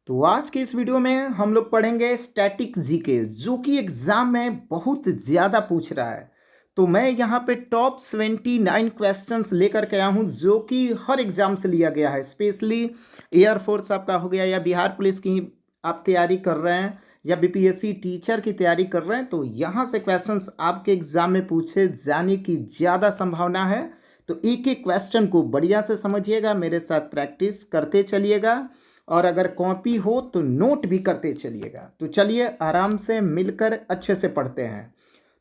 तो आज के इस वीडियो में हम लोग पढ़ेंगे स्टैटिक जीके जो कि एग्जाम में बहुत ज़्यादा पूछ रहा है। तो मैं यहाँ पे टॉप 79 क्वेश्चंस लेकर के आया हूँ जो कि हर एग्जाम से लिया गया है। स्पेशली एयरफोर्स आपका हो गया या बिहार पुलिस की आप तैयारी कर रहे हैं या बीपीएससी टीचर की तैयारी कर रहे हैं तो यहाँ से क्वेश्चंस आपके एग्जाम में पूछे जाने की ज़्यादा संभावना है। तो एक एक क्वेश्चन को बढ़िया से समझिएगा, मेरे साथ प्रैक्टिस करते चलिएगा और अगर कॉपी हो तो नोट भी करते चलिएगा। तो चलिए आराम से मिलकर अच्छे से पढ़ते हैं।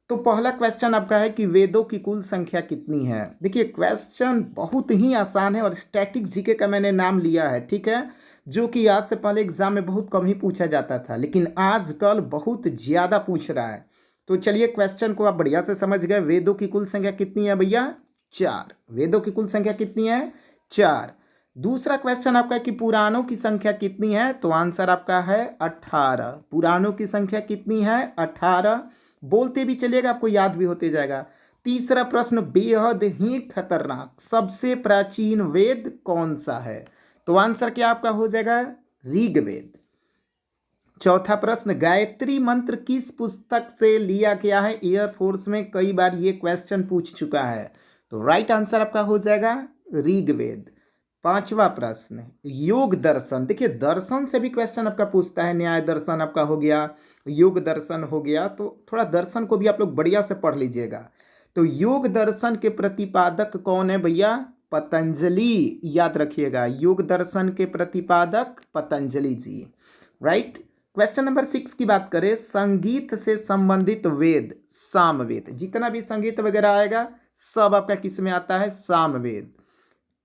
तो पहला क्वेश्चन आपका है कि वेदों की कुल संख्या कितनी है। देखिए क्वेश्चन बहुत ही आसान है और स्टैटिक जीके का मैंने नाम लिया है, ठीक है, जो कि आज से पहले एग्जाम में बहुत कम ही पूछा जाता था लेकिन आजकल बहुत ज़्यादा पूछ रहा है। तो चलिए क्वेश्चन को आप बढ़िया से समझ गए। वेदों की कुल संख्या कितनी है भैया? 4। वेदों की कुल संख्या कितनी है? 4। दूसरा क्वेश्चन आपका है कि पुराणों की संख्या कितनी है, तो आंसर आपका है 18। पुराणों की संख्या कितनी है? 18। बोलते भी चलिएगा, आपको याद भी होते जाएगा। तीसरा प्रश्न, बेहद ही खतरनाक सबसे प्राचीन वेद कौन सा है, तो आंसर क्या आपका हो जाएगा? ऋग्वेद। चौथा प्रश्न, गायत्री मंत्र किस पुस्तक से लिया गया है? एयरफोर्स में कई बार ये क्वेश्चन पूछ चुका है, तो राइट आंसर आपका हो जाएगा ऋग्वेद। पांचवा प्रश्न, योग दर्शन। देखिए दर्शन से भी क्वेश्चन आपका पूछता है। न्याय दर्शन आपका हो गया, योग दर्शन हो गया, तो थोड़ा दर्शन को भी आप लोग बढ़िया से पढ़ लीजिएगा। तो योग दर्शन के प्रतिपादक कौन है भैया? पतंजलि। याद रखिएगा, योग दर्शन के प्रतिपादक पतंजलि जी, राइट। क्वेश्चन नंबर 6 की बात करें, संगीत से संबंधित वेद सामवेद। जितना भी संगीत वगैरह आएगा सब आपका किस में आता है? सामवेद।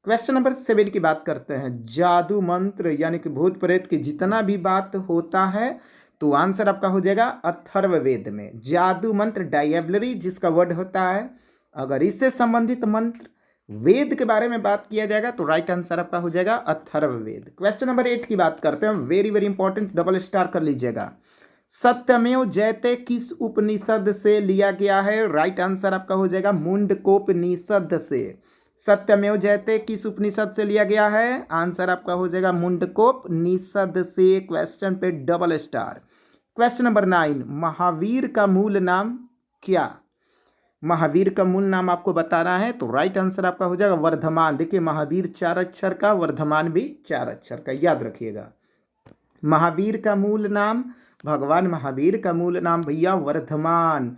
क्वेश्चन नंबर 7 की बात करते हैं, जादू मंत्र यानी कि भूत प्रेत की जितना भी बात होता है तो आंसर आपका हो जाएगा अथर्ववेद में। जादू मंत्र डायबलरी जिसका वर्ड होता है, अगर इससे संबंधित मंत्र वेद के बारे में बात किया जाएगा तो राइट आंसर आपका हो जाएगा अथर्ववेद। क्वेश्चन नंबर 8 की बात करते हैं, very very important, double star कर लीजिएगा। सत्यमेव जयते किस उपनिषद से लिया गया है? राइट आंसर आपका हो जाएगा मुंडकोपनिषद से। सत्यमेव जयते किस उपनिषद से लिया गया है? आंसर आपका हो जाएगा मुंडकोपनिषद से। क्वेश्चन पे double star. Question number 9, Mahavir का मूल नाम क्या? महावीर का मूल नाम आपको बताना है, तो राइट आंसर आपका हो जाएगा वर्धमान। देखिए महावीर 4 अक्षर का, वर्धमान भी 4 अक्षर का, याद रखिएगा। महावीर का मूल नाम, भगवान महावीर का मूल नाम भैया वर्धमान।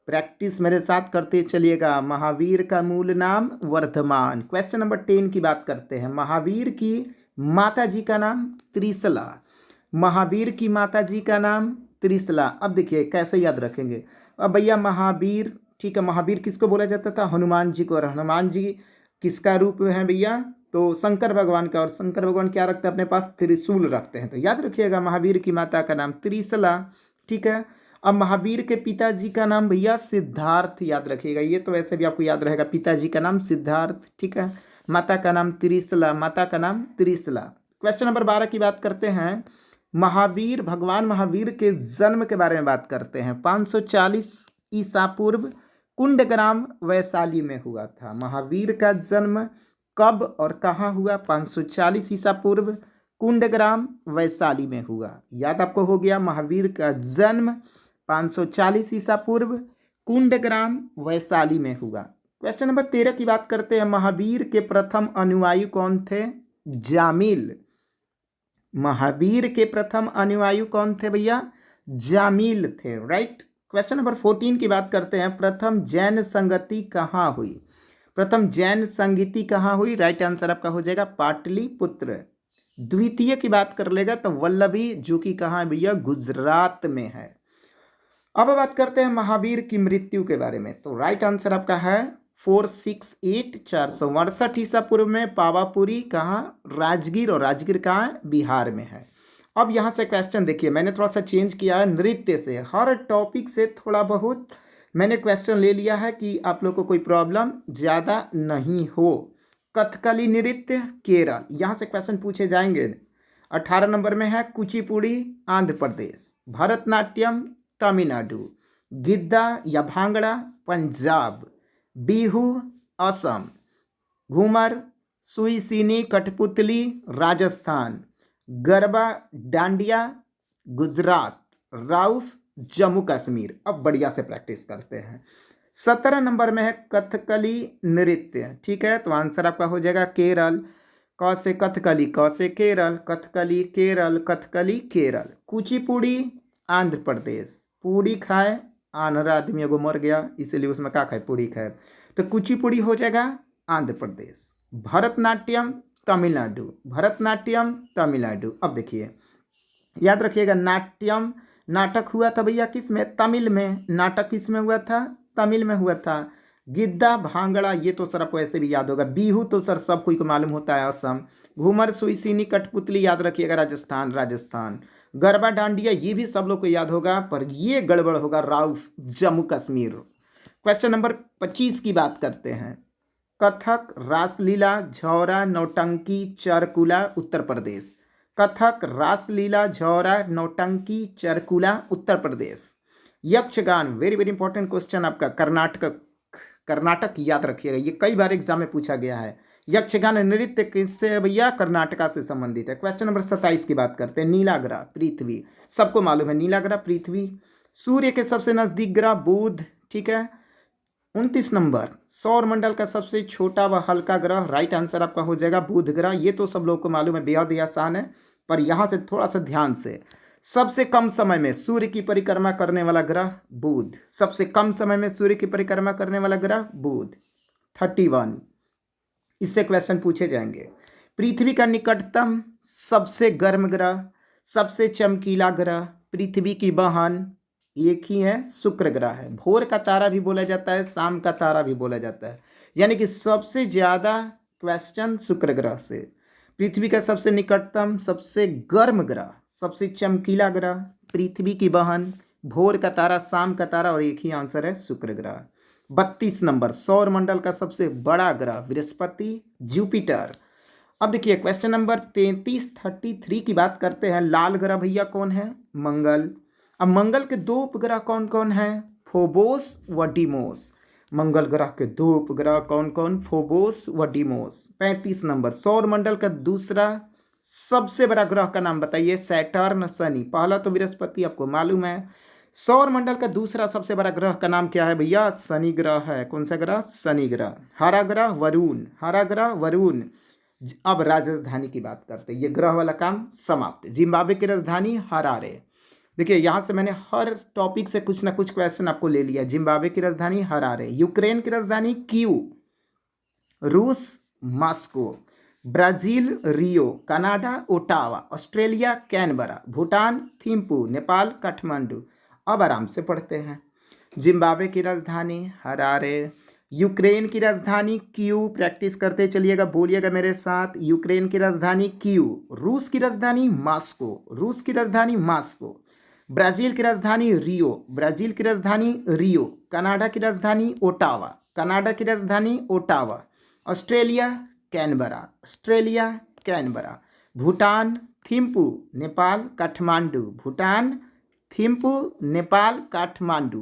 प्रैक्टिस मेरे साथ करते चलिएगा। महावीर का मूल नाम वर्धमान। क्वेश्चन नंबर 10 की बात करते हैं, महावीर की माता जी का नाम त्रिशला। महावीर की माता जी का नाम त्रिशला। अब देखिए कैसे याद रखेंगे। अब भैया महावीर, ठीक है, महावीर किसको बोला जाता था? हनुमान जी को। और हनुमान जी किसका रूप है भैया? तो शंकर भगवान का। और शंकर भगवान क्या रखते हैं अपने पास? त्रिशूल रखते हैं। तो याद रखिएगा महावीर की माता का नाम त्रिशला, ठीक है। अब महावीर के पिताजी का नाम भैया सिद्धार्थ, याद रखिएगा। ये तो वैसे भी आपको याद रहेगा, पिताजी का नाम सिद्धार्थ, ठीक है। माता का नाम त्रिशला, माता का नाम त्रिशला। क्वेश्चन नंबर 12 की बात करते हैं, महावीर, भगवान महावीर के जन्म के बारे में बात करते हैं। 540 ईसा पूर्व कुंडग्राम वैशाली में हुआ था। महावीर का जन्म कब और कहाँ हुआ? 540 ईसा पूर्व कुंडग्राम वैशाली में हुआ। याद आपको हो गया, महावीर का जन्म 540 ईसा पूर्व कुंडग्राम वैशाली में हुआ। क्वेश्चन नंबर 13 की बात करते हैं, महावीर के प्रथम अनुयायी कौन थे? जामिल। महावीर के प्रथम अनुयायी कौन थे भैया? जामिल थे, राइट। क्वेश्चन नंबर 14 की बात करते हैं, प्रथम जैन संगति कहाँ हुई? प्रथम जैन संगति कहाँ हुई? राइट आंसर आपका हो जाएगा पाटलिपुत्र। द्वितीय की बात कर लेगा तो वल्लभी, जो कि कहाँ है भैया? गुजरात में है। अब बात करते हैं महावीर की मृत्यु के बारे में, तो राइट आंसर आपका है 468, 462 ईसा पूर्व में पावापुरी, कहाँ? राजगीर। और राजगीर कहाँ है? बिहार में है। अब यहाँ से क्वेश्चन देखिए, मैंने थोड़ा सा चेंज किया है नृत्य से, हर टॉपिक से थोड़ा बहुत मैंने क्वेश्चन ले लिया है कि आप लोग को कोई प्रॉब्लम ज़्यादा नहीं हो। कथकली नृत्य केरल, यहाँ से क्वेश्चन पूछे जाएंगे। 18 नंबर में है कुचिपुड़ी आंध्र प्रदेश, भरतनाट्यम तमिलनाडु, गिद्दा या भांगड़ा पंजाब, बिहू असम, घूमर सुई सीनी कठपुतली राजस्थान, गरबा डांडिया गुजरात, राउफ जम्मू कश्मीर। अब बढ़िया से प्रैक्टिस करते हैं। 17 नंबर में है कथकली नृत्य, ठीक है, तो आंसर आपका हो जाएगा केरल। क से कथकली, क से केरल, कथकली केरल, कथकली केरल। कुचिपुड़ी आंध्र प्रदेश, पूड़ी खाए आंध्र आदमी एगो मर गया इसीलिए उसमें क्या खाए, पूड़ी खाए, तो कुचिपुड़ी हो जाएगा आंध्र प्रदेश। भरतनाट्यम तमिलनाडु, भरतनाट्यम तमिलनाडु। अब देखिए याद रखिएगा, नाट्यम नाटक हुआ था भैया किस में, तमिल में। नाटक किस में हुआ था, तमिल में हुआ था। गिद्दा भांगड़ा ये तो सर आपको ऐसे भी याद होगा। बिहू तो सर सब कोई को मालूम होता है, असम। घूमर सुईसीनी कठपुतली याद रखिएगा, राजस्थान, राजस्थान। गरबा डांडिया ये भी सब लोग को याद होगा, पर ये गड़बड़ होगा, राउफ जम्मू कश्मीर। क्वेश्चन नंबर 25 की बात करते हैं। कथक रासलीला झौरा नौटंकी चरकुला उत्तर प्रदेश। Kathak Raslila Jhora nautanki Charkula Uttar Pradesh. Yakshagana very very important question आपका, कर्नाटक, कर्नाटक याद रखिएगा, ये कई बार एग्जाम में पूछा गया है। यक्षगान नृत्य किससे है भैया, कर्नाटका से संबंधित है। क्वेश्चन नंबर 27 की बात करते हैं। नीला ग्रह पृथ्वी, सबको मालूम है नीला ग्रह पृथ्वी। सूर्य के सबसे नजदीक ग्रह बुध, ठीक है। 29 नंबर सौर मंडल का सबसे छोटा व हल्का ग्रह, राइट आंसर आपका हो जाएगा बुध ग्रह। ये तो सब लोगों को मालूम है, बेहद ही आसान है, पर यहाँ से थोड़ा सा ध्यान से। सबसे कम समय में सूर्य की परिक्रमा करने वाला ग्रह बुध, सबसे कम समय में सूर्य की परिक्रमा करने वाला ग्रह बुध, 31। इससे क्वेश्चन पूछे जाएंगे। पृथ्वी का निकटतम सबसे गर्म ग्रह, सबसे चमकीला ग्रह, पृथ्वी की बहन एक ही है, शुक्र ग्रह है। भोर का तारा भी बोला जाता है, शाम का तारा भी बोला जाता है, यानी कि सबसे ज़्यादा क्वेश्चन शुक्र ग्रह से। पृथ्वी का सबसे निकटतम सबसे गर्म ग्रह, सबसे चमकीला ग्रह, पृथ्वी की बहन, भोर का तारा, शाम का तारा, और एक ही आंसर है शुक्र ग्रह। 32 नंबर सौर मंडल का सबसे बड़ा ग्रह बृहस्पति जुपिटर। अब देखिए क्वेश्चन नंबर 33 की बात करते हैं। लाल ग्रह भैया कौन है, मंगल। अब मंगल के दो उपग्रह कौन कौन है, फोबोस व डिमोस। मंगल ग्रह के दो उपग्रह कौन कौन, फोबोस व डिमोस। 35 नंबर सौर मंडल का दूसरा सबसे बड़ा ग्रह का नाम बताइए, सैटर्न शनि। पहला तो बृहस्पति आपको मालूम है। सौर मंडल का दूसरा सबसे बड़ा ग्रह का नाम क्या है भैया, शनि ग्रह है। कौन सा ग्रह, शनि ग्रह। हरा ग्रह वरुण, हरा ग्रह वरुण। अब राजधानी की बात करते हैं, ये ग्रह वाला काम समाप्त। जिम्बाब्वे की राजधानी हरारे। देखिए यहाँ से मैंने हर टॉपिक से कुछ ना कुछ क्वेश्चन आपको ले लिया। जिम्बाब्वे की राजधानी हरारे, यूक्रेन की राजधानी कीव, रूस Moscow, Brazil Rio, Canada Ottawa, Australia Canberra, Bhutan Thimphu, Nepal Kathmandu. अब आराम से पढ़ते हैं। जिम्बाब्वे की राजधानी हरारे, यूक्रेन की राजधानी कीव, प्रैक्टिस करते चलिएगा, बोलिएगा मेरे साथ, यूक्रेन की राजधानी कीव। रूस की राजधानी मॉस्को, रूस की राजधानी मॉस्को। ब्राजील की राजधानी रियो, ब्राजील की राजधानी रियो। कनाडा की राजधानी ओटावा, कनाडा की राजधानी Ottawa. Australia Canberra, Australia Canberra. Bhutan Thimphu, Nepal Kathmandu, Bhutan Thimphu, Nepal Kathmandu.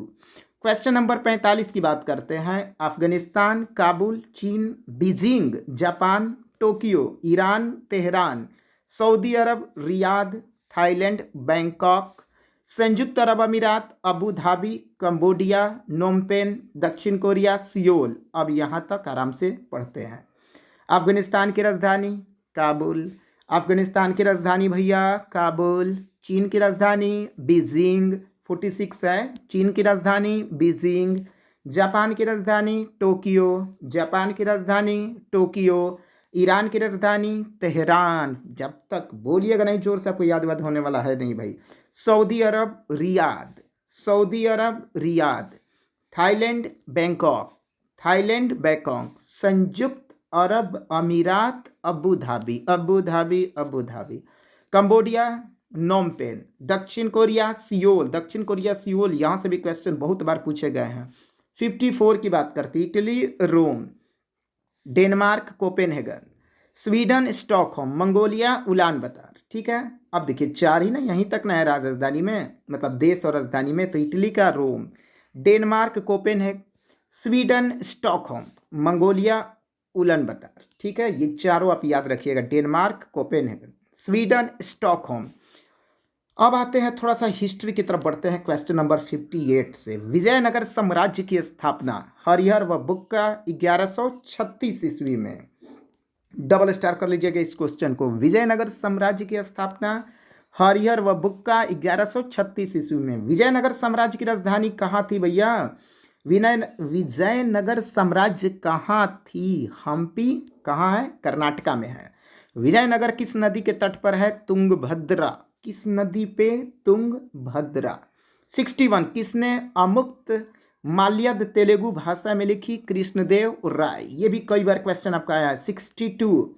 Question number 45 की बात करते हैं। अफगानिस्तान काबुल, चीन Beijing, Japan Tokyo, Iran Tehran, Saudi Arab Riyadh, Thailand Bangkok, संयुक्त अरब अमीरात अबू धाबी, कंबोडिया नोमपेन, दक्षिण कोरिया सियोल। अब यहाँ तक आराम से पढ़ते हैं। अफगानिस्तान की राजधानी काबुल, अफगानिस्तान की राजधानी भैया काबुल। चीन की राजधानी बीजिंग, 46 है, चीन की राजधानी बीजिंग। जापान की राजधानी टोक्यो, जापान की राजधानी टोक्यो। ईरान की राजधानी तेहरान। जब तक बोलिएगा नहीं जोर से आपको याद वाद होने वाला है नहीं भाई। Saudi Arab Riyadh, Saudi Arab Riyadh. Thailand Bangkok, Thailand Bangkok. संयुक्त अरब अमीरात Abu Dhabi, Abu Dhabi, Abu Dhabi. Cambodia Phnom Penh. दक्षिण कोरिया सियोल, दक्षिण कोरिया सियोल। यहाँ से भी क्वेश्चन बहुत बार पूछे गए हैं। 54 की बात करती, Italy Rome, Denmark Copenhagen, Sweden Stockholm, Mongolia Ulan Bator. ठीक है, अब देखिए 4 ही ना, यहीं तक ना है राजधानी में, मतलब देश और राजधानी में। तो इटली का Rome, Denmark Copenhagen, Sweden Stockholm, Mongolia Ulan Bator. ठीक है, ये चारों आप याद रखिएगा, डेनमार्क कोपेनहेगन। Sweden Stockholm. अब आते हैं थोड़ा सा हिस्ट्री की तरफ बढ़ते हैं क्वेश्चन नंबर 58 से। विजयनगर साम्राज्य की स्थापना हरिहर व बुक्का 1136 ईस्वी में। डबल स्टार कर लीजिएगा इस क्वेश्चन को। विजयनगर साम्राज्य की स्थापना हरिहर व बुक्का 1136 ईस्वी में। विजयनगर साम्राज्य की राजधानी कहाँ थी भैया? विजयनगर साम्राज्य कहाँ थी? हम्पी कहाँ है? कर्नाटका में है। विजयनगर किस नदी के तट पर है? तुंगभद्रा। किस नदी पे? तुंगभद्रा। 61 किसने अमुक्त माल्यद तेलुगु भाषा में लिखी? कृष्णदेव राय। ये भी कई बार क्वेश्चन आपका आया है। 62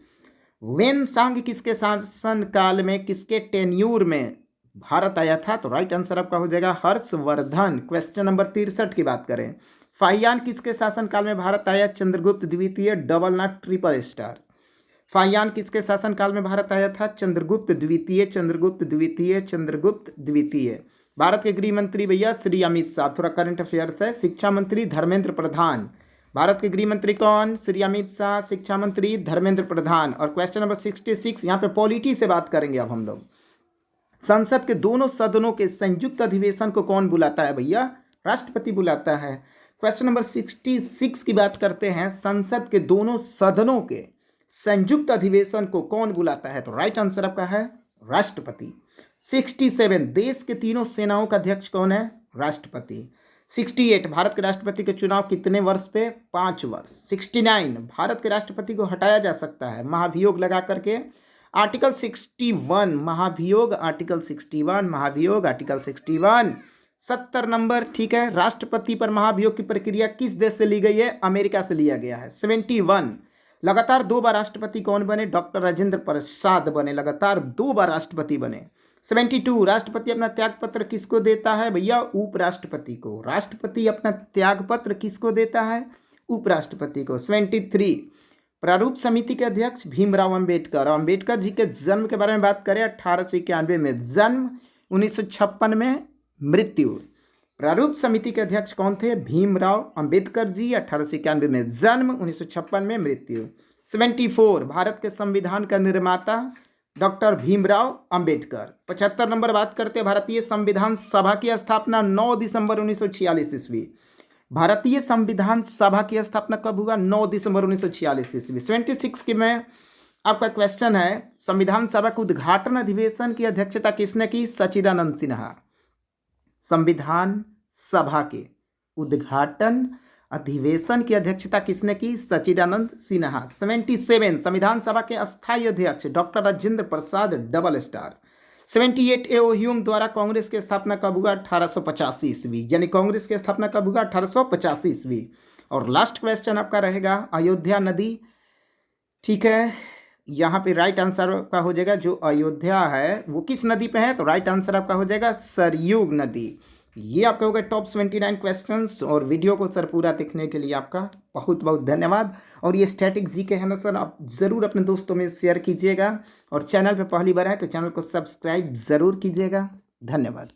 वेनसांग किसके शासन काल में, किसके टेन्यूर में भारत आया था? तो राइट आंसर आपका हो जाएगा हर्षवर्धन। क्वेश्चन नंबर 63 की बात करें। फाहियान किसके शासन काल में भारत आया? चंद्रगुप्त द्वितीय। Double not triple star. Fahien किसके शासन काल में भारत आया था? चंद्रगुप्त द्वितीय, चंद्रगुप्त द्वितीय, चंद्रगुप्त द्वितीय। भारत के गृह मंत्री भैया श्री अमित शाह। थोड़ा करंट अफेयर्स है। शिक्षा मंत्री धर्मेंद्र प्रधान। भारत के गृह मंत्री कौन? श्री अमित शाह। शिक्षा मंत्री धर्मेंद्र प्रधान। और क्वेश्चन नंबर 66 यहाँ पे पॉलिटी से बात करेंगे अब हम लोग। संसद के दोनों सदनों के संयुक्त अधिवेशन को कौन बुलाता है भैया? राष्ट्रपति बुलाता है। क्वेश्चन नंबर 66 की बात करते हैं। संसद के दोनों सदनों के संयुक्त अधिवेशन को कौन बुलाता है? तो राइट आंसर आपका है राष्ट्रपति। 67 देश के तीनों सेनाओं का अध्यक्ष कौन है? राष्ट्रपति। 68 भारत के राष्ट्रपति के चुनाव कितने वर्ष पे? 5 वर्ष। 69 भारत के राष्ट्रपति को हटाया जा सकता है महाभियोग लगा करके। आर्टिकल 61 महाभियोग, आर्टिकल 61 महाभियोग, आर्टिकल 61। 70 नंबर ठीक है। राष्ट्रपति पर महाभियोग की प्रक्रिया किस देश से ली गई है? अमेरिका से लिया गया है। 71 लगातार 2 बार राष्ट्रपति कौन बने? डॉक्टर राजेंद्र प्रसाद बने, लगातार 2 बार राष्ट्रपति बने। 72 राष्ट्रपति अपना त्यागपत्र किसको देता है भैया? उपराष्ट्रपति को। राष्ट्रपति अपना त्यागपत्र किसको देता है? उपराष्ट्रपति को। 73 प्रारूप समिति के अध्यक्ष भीमराव अंबेडकर। अंबेडकर जी के जन्म के बारे में बात करें 1891 में जन्म, 1956 में मृत्यु। प्रारूप समिति के अध्यक्ष कौन थे? भीमराव अंबेडकर जी। 1891 में जन्म, 1956 में मृत्यु। 74 भारत के संविधान का निर्माता डॉक्टर भीमराव अंबेडकर। 75 नंबर बात करते हैं भारतीय संविधान सभा की स्थापना 9 दिसंबर 1946 ईस्वी। भारतीय संविधान सभा की स्थापना कब हुआ? 9 दिसंबर 1946 ईस्वी। 76 की में आपका क्वेश्चन है संविधान सभा के उद्घाटन अधिवेशन की अध्यक्षता किसने की? सच्चिदानंद सिन्हा। संविधान सभा के उद्घाटन अधिवेशन की अध्यक्षता किसने की? सच्चिदानंद सिन्हा। 77 संविधान सभा के अस्थायी अध्यक्ष doctor Rajendra Prasad. Double star. 78 A O Hume द्वारा कांग्रेस की स्थापना कब हुआ? 1885 ईस्वी। यानी कांग्रेस की स्थापना कब हुआ? 1885 ईस्वी। और लास्ट क्वेश्चन आपका रहेगा अयोध्या नदी। ठीक है, यहाँ पे राइट आंसर आपका हो जाएगा जो अयोध्या है वो किस नदी पे है? तो राइट आंसर आपका हो जाएगा सरयू नदी। ये आपका होगा टॉप 29 क्वेश्चंस। और वीडियो को सर पूरा देखने के लिए आपका बहुत बहुत धन्यवाद। और ये स्टैटिक जीके है ना सर, आप ज़रूर अपने दोस्तों में शेयर कीजिएगा। और चैनल पे पहली बार है तो चैनल को सब्सक्राइब ज़रूर कीजिएगा। धन्यवाद।